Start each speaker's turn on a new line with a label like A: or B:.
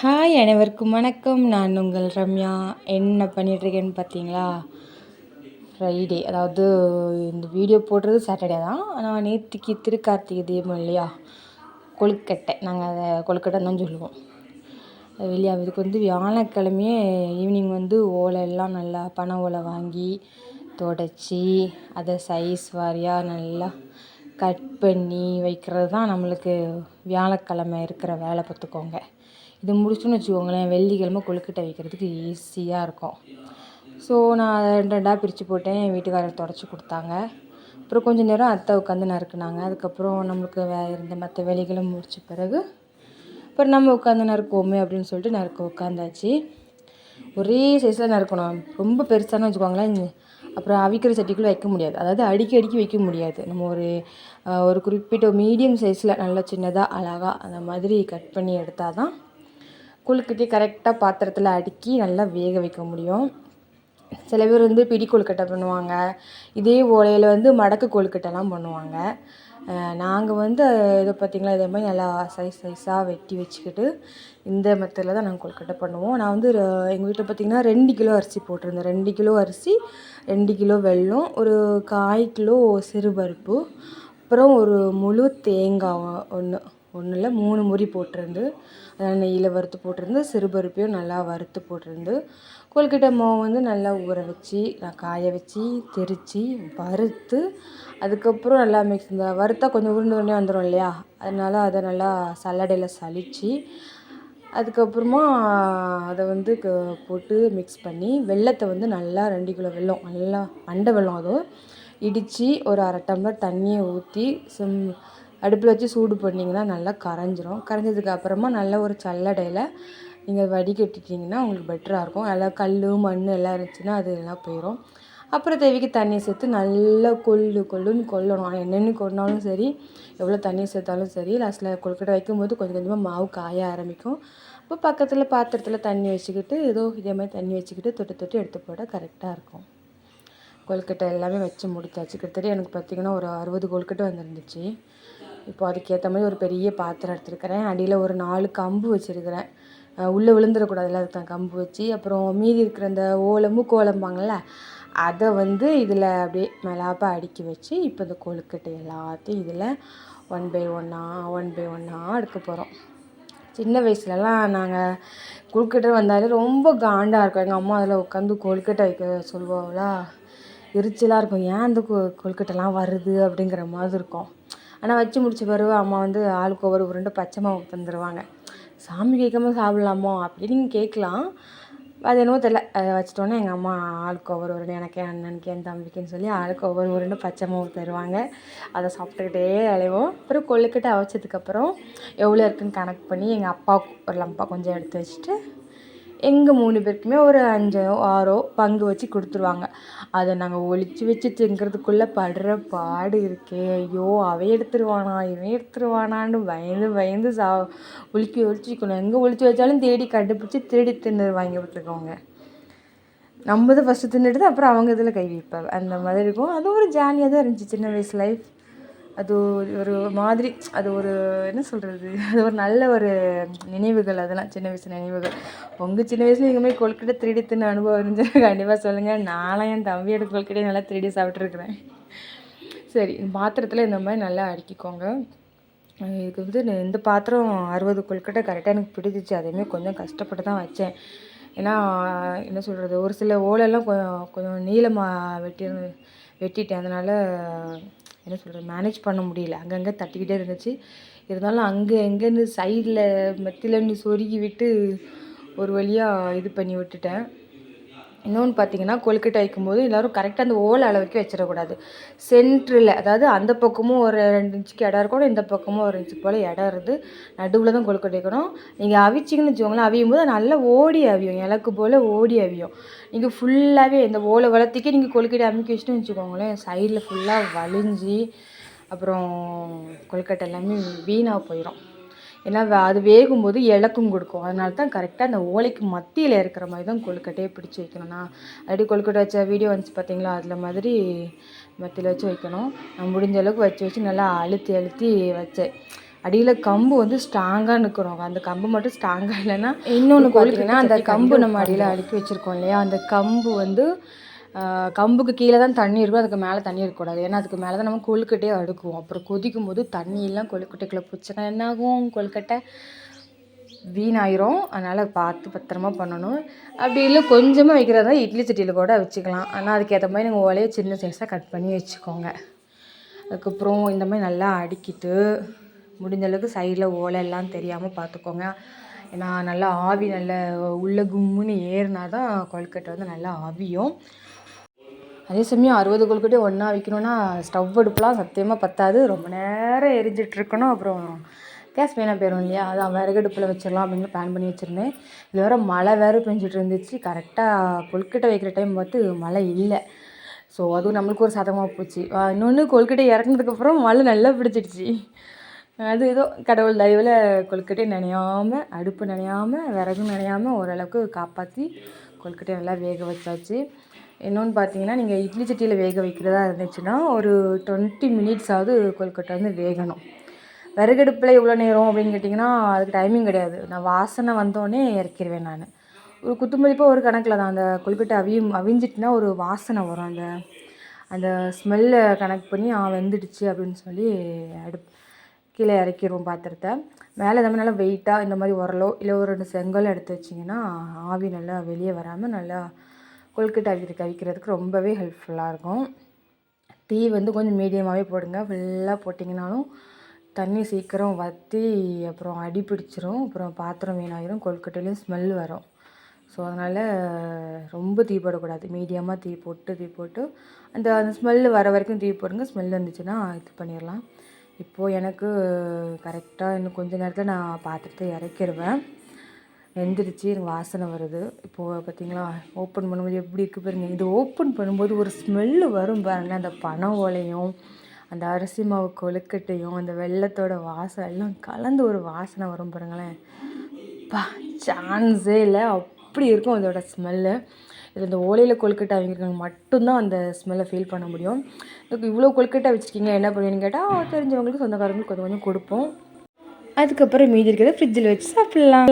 A: Hi அனைவருக்கும் வணக்கம். நான் உங்கள் ரம்யா. என்ன பண்ணிகிட்ருக்கேன்னு பார்த்தீங்களா? ஃப்ரைடே, அதாவது இந்த வீடியோ போடுறது சாட்டர்டே தான். ஆனால் நேற்றுக்கு திருக்கார்த்திகை தீபம் இல்லையா, கொழுக்கட்டை, நாங்கள் அதை கொழுக்கட்டை தான் சொல்லுவோம் இல்லையா. இதுக்கு வியாழக்கிழமையே ஈவினிங் ஓலை எல்லாம் நல்லா பனை ஓலை வாங்கி தொடச்சி அதை சைஸ் வாரியாக நல்லா கட் பண்ணி வைக்கிறது தான் நம்மளுக்கு வியாழக்கிழமை இருக்கிற வேலை. பார்த்துக்கோங்க. இது முடிச்சுன்னு வச்சுக்கோங்களேன், வெள்ளிக்கிழமை கொழுக்கட்டை வைக்கிறதுக்கு ஈஸியாக இருக்கும். ஸோ நான் அதை ரெண்டாக பிரித்து போட்டேன். என் வீட்டுக்காரர் தொடச்சி கொடுத்தாங்க. அப்புறம் கொஞ்சம் நேரம் அத்தை உட்காந்து நறுக்குனாங்க. அதுக்கப்புறம் நம்மளுக்கு இருந்த மற்ற வேலைகளும் முடித்த பிறகு அப்புறம் நம்ம உட்காந்து நறுக்குவோமே அப்படின்னு சொல்லிட்டு நறுக்க உட்காந்தாச்சு. ஒரே சைஸில் நறுக்கணும். ரொம்ப பெருசானு வச்சுக்கோங்களேன், அப்புறம் அவிக்கிற சட்டிக்குள்ளே வைக்க முடியாது. அதாவது அடிக்கி வைக்க முடியாது. நம்ம ஒரு குறிப்பிட்ட மீடியம் சைஸில் நல்லா சின்னதாக அழகாக அந்த மாதிரி கட் பண்ணி எடுத்தால் தான் கொழுக்கட்டை கரெக்டாக பாத்திரத்தில் அடுக்கி நல்லா வேக வைக்க முடியும். சில பேர் பிடி கொழுக்கட்டை பண்ணுவாங்க. இதே ஓலையில் மடக்கு கொழுக்கட்டைலாம் பண்ணுவாங்க. நாங்கள் இதை பார்த்திங்களா, இதே மாதிரி நல்லா சைஸாக வெட்டி வச்சுக்கிட்டு இந்த மெத்தடில் தான் நாங்கள் கொழுக்கட்டை பண்ணுவோம். நான் எங்கள் வீட்டில் பார்த்திங்கன்னா 2 கிலோ அரிசி போட்டிருந்தேன். 2 கிலோ அரிசி, 2 கிலோ வெல்லம், ஒரு 1/4 கிலோ சிறுபருப்பு, அப்புறம் ஒரு முழு தேங்காய் ஒன்றில் 3 முறி போட்டிருந்து, அதனால் நெய்யில் வறுத்து போட்டிருந்து, சிறுபருப்பையும் நல்லா வறுத்து போட்டிருந்து, கொழுக்கட்டை மாவு நல்லா ஊற வச்சு காய வச்சு திரித்து வறுத்து, அதுக்கப்புறம் நல்லா இந்த வறுத்தா கொஞ்சம் உருண்டை வந்துடும் இல்லையா, அதனால் அதை நல்லா சல்லடையில் சலித்து அதுக்கப்புறமா அதை போட்டு மிக்ஸ் பண்ணி வெல்லத்தை நல்லா 2 கிலோ வெல்லம், நல்லா அண்டை வெல்லம், அதுவும் இடித்து ஒரு 1/2 டம்ளர் தண்ணியை ஊற்றி அடுப்பில் வச்சு சூடு பண்ணிங்கன்னா நல்லா கரைஞ்சிரும். கரைஞ்சதுக்கு அப்புறமா நல்ல ஒரு சல்லடையில் நீங்கள் வடிகட்டிட்டிங்கன்னா உங்களுக்கு பெட்டராக இருக்கும். நல்லா கல் மண் எல்லாம் இருந்துச்சுன்னா அது எல்லாம் போயிடும். அப்புறம் தேவைக்கு தண்ணியை சேர்த்து நல்லா கொள்ளுன்னு கொள்ளணும். என்னென்னு கொண்டாலும் சரி, எவ்வளோ தண்ணி சேர்த்தாலும் சரி, லாஸ்ட்டில் கொழுக்கட்டை வைக்கும்போது கொஞ்சம் கொஞ்சமாக மாவு காய ஆரம்பிக்கும். அப்போ பக்கத்தில் பாத்திரத்தில் தண்ணி வச்சுக்கிட்டு இதே மாதிரி தண்ணி வச்சுக்கிட்டு தொட்டு எடுத்து போட கரெக்டாக இருக்கும். கொழுக்கட்டை எல்லாமே வச்சு முடித்தாச்சு. கிட்டத்தட்ட எனக்கு பார்த்திங்கன்னா ஒரு 60 கொழுக்கட்டை வந்துருந்துச்சு. இப்போ அதுக்கேற்ற மாதிரி ஒரு பெரிய பாத்திரம் எடுத்துருக்கிறேன். அடியில் ஒரு 4 கம்பு வச்சுருக்கிறேன். உள்ளே விழுந்துடக்கூடாதுல, அதுக்கு தான் கம்பு வச்சு, அப்புறம் மீதி இருக்கிற அந்த மூக்கோலம்பாங்கள்ல, அதை இதில் அப்படியே மேலாப்பாக அடுக்கி வச்சு இப்போ இந்த கொழுக்கட்டை எல்லாத்தையும் இதில் ஒன் பை ஒன்னாக எடுக்க போகிறோம். சின்ன வயசுலலாம் நாங்கள் கொழுக்கட்டை வந்தாலே ரொம்ப காண்டாக இருக்கும். எங்கள் அம்மா அதில் உட்காந்து கொழுக்கட்டை வைக்க சொல்லுவாங்களா, எரிச்சலாக இருக்கும். ஏன் அந்த கொழுக்கட்டைலாம் வருது அப்படிங்கிற மாதிரி இருக்கும். ஆனால் வச்சு முடிச்ச பிறகு அம்மா ஆளுக்கு ஒவ்வொரு உருண்டை பச்சை மாவு தந்துடுவாங்க. சாமி கேட்காம சாப்பிட்லாமோ அப்படின்னு நீங்கள் கேட்கலாம். அது என்னவோ தெரியல, அதை வச்சிட்டோன்னே எங்கள் அம்மா ஆளுக்கு ஒவ்வொரு உருண்டை, எனக்கு என் அண்ணனுக்கு என் தம்பிக்குன்னு சொல்லி ஆளுக்கு ஒவ்வொரு உருண்டை பச்சை மாவு தருவாங்க. அதை சாப்பிட்டுக்கிட்டே அலைவோம். அப்புறம் கொழுக்கட்டை அவிச்சதுக்கப்புறம் எவ்வளோ இருக்குதுன்னு கணக்கு பண்ணி எங்கள் அப்பாவுக்கு ஒரு லம்பாக கொஞ்சம் எடுத்து வச்சுட்டு எங்கள் 3 பேருக்குமே ஒரு 5 6 பங்கு வச்சு கொடுத்துருவாங்க. அதை நாங்கள் ஒளிச்சு வச்சு திங்கிறதுக்குள்ளே படுற பாடு இருக்கே. ஐயோ, அவன் எடுத்துருவானா இவன் எடுத்துருவானான்னு பயந்து ஒளிச்சு வைக்கணும். எங்கே ஒளிச்சு வச்சாலும் தேடி கண்டுபிடிச்சி திருடி தின்னுருவாங்க பார்த்துக்கோங்க. நம்ம தான் ஃபஸ்ட்டு தின்னுட்டு தான் அப்புறம் அவங்க இதில் கை வைப்பாங்க. அந்த மாதிரி இருக்கும். அது ஒரு ஜாலியாக தான் இருந்துச்சு சின்ன வயசு லைஃப். அது ஒரு மாதிரி, அது ஒரு என்ன சொல்கிறது, அது ஒரு நல்ல ஒரு நினைவுகள். அதெல்லாம் சின்ன வயசு நினைவுகள். உங்கள் சின்ன வயசில் நீங்கள் மாதிரி கொழுக்கட்டை திருடி தின்னு அனுபவம் இருந்துச்சு கண்டிப்பாக சொல்லுங்கள். நானும் என் தம்பியோட கொழுக்கட்டையை நல்லா திருடி சாப்பிட்ருக்குறேன். சரி, பாத்திரத்தில் இந்த மாதிரி நல்லா அடுக்கிக்கோங்க. இதுக்கு இந்த பாத்திரம் 60 கொழுக்கட்டை கரெக்டாக எனக்கு பிடிச்சிச்சு. அதேமாதிரி கொஞ்சம் கஷ்டப்பட்டு தான் வச்சேன். ஏன்னா என்ன சொல்கிறது, ஒரு சில ஓலெல்லாம் கொஞ்சம் நீளமாக வெட்டிட்டேன். அதனால் என்ன சொல்கிறது, மேனேஜ் பண்ண முடியல. அங்கங்கே தட்டிக்கிட்டே இருந்துச்சு. இருந்தாலும் அங்கே எங்கேன்னு சைடில் மெத்திலன்னு சொருகி விட்டு ஒரு வழியாக இது பண்ணி விட்டுட்டேன். இன்னொன்று பார்த்தீங்கன்னா, கொழுக்கட்டை வைக்கும்போது எல்லோரும் கரெக்டாக அந்த ஓலை அளவுக்கு வச்சிடக்கூடாது. சென்ட்ரில், அதாவது அந்த பக்கமும் ஒரு 2 இன்ச்சுக்கு இடம் இருக்கணும், இந்த பக்கமும் ஒரு இன்ச்சுக்கு போல் இடம் இருந்து நடுவில் தான் கொழுக்கட்டை வைக்கணும். நீங்கள் அவிச்சிங்கன்னு வச்சுக்கோங்களேன், அவியும் போது நல்லா ஓடி அவியும், இலக்கு போல் ஓடி அவியும். நீங்கள் ஃபுல்லாகவே இந்த ஓலை வளர்த்திக்கே நீங்கள் கொழுக்கட்டை அமுக்கி வச்சுட்டு வச்சுக்கோங்களேன், சைடில் ஃபுல்லாக வலிஞ்சு அப்புறம் கொழுக்கட்டை எல்லாமே வீணாக போயிடும். ஏன்னா அது வேகும்போது இலக்கும் கொடுக்கும். அதனால தான் கரெக்டாக அந்த ஓலைக்கு மத்தியில் இருக்கிற மாதிரி தான் கொழுக்கட்டையை பிடிச்சி வைக்கணும். நான் அப்படி கொழுக்கட்டை வச்ச வீடியோ வந்துச்சு பார்த்தீங்களா, அதில் மாதிரி மத்தியில் வச்சு வைக்கணும். நான் முடிஞ்ச அளவுக்கு வச்சு நல்லா அழுத்தி வச்சேன். அடியில் கம்பு வந்து ஸ்ட்ராங்காக நிற்கணும். அந்த கம்பு மட்டும் ஸ்ட்ராங்காக இல்லைன்னா இன்னொன்று பார்த்தீங்கன்னா அந்த கம்பு நம்ம அடியில் அடுக்கி வச்சுருக்கோம் இல்லையா, அந்த கம்பு வந்து கம்புக்கு கீழே தான் தண்ணி இருக்கும், அதுக்கு மேலே தண்ணி இருக்கக்கூடாது. ஏன்னா அதுக்கு மேலே தான் நம்ம கொழுக்கட்டையே அடுக்குவோம். அப்புறம் கொதிக்கும் போது தண்ணியெல்லாம் கொழுக்கட்டைக்குள்ளே பிடிச்சினா என்ன ஆகும், கொழுக்கட்டை வீணாயிரும். அதனால் பார்த்து பத்திரமா பண்ணணும். அப்படி இல்லை கொஞ்சமாக வைக்கிறதா இட்லி சட்டியில் கூட வச்சுக்கலாம். ஆனால் அதுக்கேற்ற மாதிரி நீங்கள் ஓலையை சின்ன சைஸாக கட் பண்ணி வச்சுக்கோங்க. அதுக்கப்புறம் இந்த மாதிரி நல்லா அடுக்கிட்டு முடிஞ்சளவுக்கு சைடில் ஓலை எல்லாம் தெரியாமல் பார்த்துக்கோங்க. ஏன்னா நல்லா ஆவி நல்ல உள்ள கும்முன்னு ஏறினா தான் கொழுக்கட்டை வந்து நல்லா ஆவியும். அதே சமயம் 60 கொழுக்கட்டையும் ஒன்றா வைக்கணுன்னா ஸ்டவ் அடுப்புலாம் சத்தியமாக பத்தாது, ரொம்ப நேரம் எரிஞ்சிட்ருக்கணும். அப்புறம் கேஸ் வீணாக போயிடும் இல்லையா, அதான் விறகடுப்பில் வச்சிடலாம் அப்படின்னு பிளான் பண்ணி வச்சுருந்தேன். இது வேறு மழை வேறு பெஞ்சிட்டு இருந்துச்சு. கரெக்டாக கொழுக்கட்டை வைக்கிற டைம் பார்த்து மழை இல்லை. ஸோ அதுவும் நம்மளுக்கு ஒரு சதமாக போச்சு. இன்னொன்று கொழுக்கட்டை இறக்குனதுக்கப்புறம் மழை நல்லா பிடிச்சிடுச்சு. அது ஏதோ கடவுள் தயவில் கொழுக்கட்டை நனையாமல், அடுப்பு நனையாமல், விறகும் நனையாமல் ஓரளவுக்கு காப்பாற்றி கொழுக்கட்டை நல்லா வேக வச்சாச்சு. இன்னொன்று பார்த்தீங்கன்னா, நீங்கள் இட்லி சட்டியில் வேக வைக்கிறதா இருந்துச்சுன்னா ஒரு 20 மினிட்ஸாவது கொழுக்கட்டை வந்து வேகணும். விறகடுப்பில் எவ்வளோ நேரம் அப்படின்னு கேட்டிங்கன்னா அதுக்கு டைமிங் கிடையாது. நான் வாசனை வந்தோடனே இறக்கிடுவேன் நான். ஒரு குத்துமதிப்பாக ஒரு கணக்கில் தான். அந்த கொழுக்கட்டை அவிஞ்சிட்டுனா ஒரு வாசனை வரும். அந்த அந்த ஸ்மெல்லை கனெக்ட் பண்ணி வெந்துடுச்சு அப்படின்னு சொல்லி கீழே இறக்கிடுவோம் பாத்திரத்தை. மேலே இந்த மாதிரி நல்லா வெயிட்டாக இந்த மாதிரி உரலோ இல்லை ஒரு 2 செங்கல் எடுத்து வச்சிங்கன்னா ஆவி நல்லா வெளியே வராமல் நல்லா கொழுக்கட்டை அவிக்கிறதுக்கு ரொம்பவே ஹெல்ப்ஃபுல்லாக இருக்கும். தீ வந்து கொஞ்சம் மீடியமாகவே போடுங்க. ஃபுல்லாக போட்டிங்கனாலும் தண்ணி சீக்கிரம் வற்றி அப்புறம் அடி பிடிச்சிரும், அப்புறம் பாத்திரம் வீணாயிரும், கொழுக்கட்டையிலையும் ஸ்மெல் வரும். ஸோ அதனால் ரொம்ப தீ போடக்கூடாது. மீடியமாக தீ போட்டு அந்த ஸ்மெல்லு வர வரைக்கும் தீ போடுங்க. ஸ்மெல் வந்துச்சுன்னா இது பண்ணிடலாம். இப்போது எனக்கு கரெக்டாக இன்னும் கொஞ்சம் நேரத்தில் நான் பாத்திரத்தை இறக்கிடுவேன். வெந்துடுச்சு, எனக்கு வாசனை வருது. இப்போது பார்த்திங்களா, ஓப்பன் பண்ணும்போது எப்படி இருக்குது பாருங்கள். இது ஓப்பன் பண்ணும்போது ஒரு ஸ்மெல்லு வரும் பாருங்கள். அந்த பனை ஓலையும் அந்த அரிசி மாவு கொழுக்கட்டையும் அந்த வெல்லத்தோட வாசனை எல்லாம் கலந்து ஒரு வாசனை வரும் பாருங்களேன். சான்ஸே இல்லை, அப்படி இருக்கும் அதோட ஸ்மெல்லு. இது இந்த ஓலையில் கொழுக்கட்டை அவிக்கிறவங்க மட்டும்தான் அந்த ஸ்மெல்லை ஃபீல் பண்ண முடியும். இவ்வளோ கொழுக்கட்டை வச்சுருக்கீங்க என்ன பண்ணுவீங்கன்னு கேட்டால் தெரிஞ்சவங்களுக்கு சொந்தக்காரங்களுக்கு கொஞ்சம் கொஞ்சம் கொடுப்போம். அதுக்கப்புறம் மீதி இருக்கிறத ஃப்ரிட்ஜில் வச்சு சாப்பிட்லாம்.